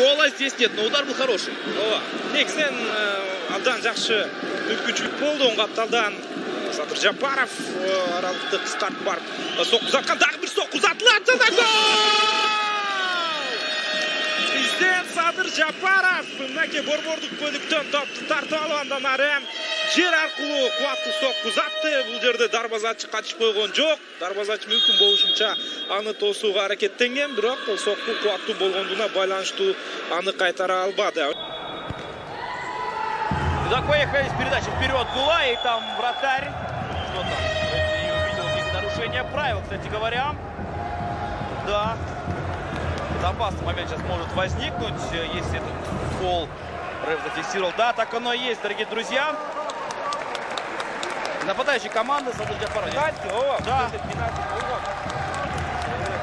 Гола здесь нет, но удар был хороший. Негізінен алдан жақшы мүмкіншілік болды. Оң қапталдан Садыр Жапаров аралықтық старт барып соққы ұзатқан, тағы бір соққы ұзатылады. Гол! Бізден Садыр Жапаров мінеке борбордық бөліктен топты тартып алғандан ары жер арқылы қуатты соққы ұзатты. Бұл жерде дарбазашы қачып қойған жоқ. Дарбазашы мүмкін болушынша аны тосуға әрекеттенген, бірақ соққы қуатты болғандығына байланышты аны қайтара албады. Так, поехали с передачи вперед Гула, и там вратарь. Что там? Не увидел здесь нарушение правил, кстати говоря. Да. Опасный момент сейчас может возникнуть, если этот фол Реф зафиксировал. Да, так оно и есть, дорогие друзья. Нападающий команды Садыр Жапаров. Пенальти, да. Пенальти болған.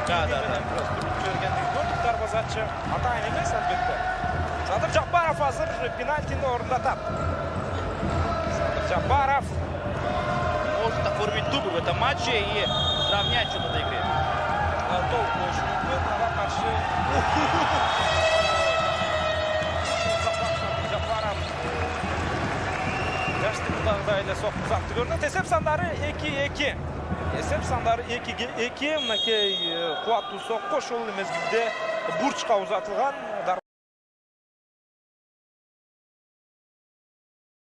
Да. Дарбазашы атайын емес, әлбетте. Садыр Жапаров азыр пенальтini орындатады. Садыр Жапаров может оформить дубль в этом матче и сравнять что-то до игры. Толық болушы мүмкін, ара қаршы. Жапаров Yaşlıqdağdayla soqq uzatdı görünür. Esep sandары 2-2. Esep sandары 2-2. Мінекей қуатты соққы шол мезгілде Бурчқа uzatılған.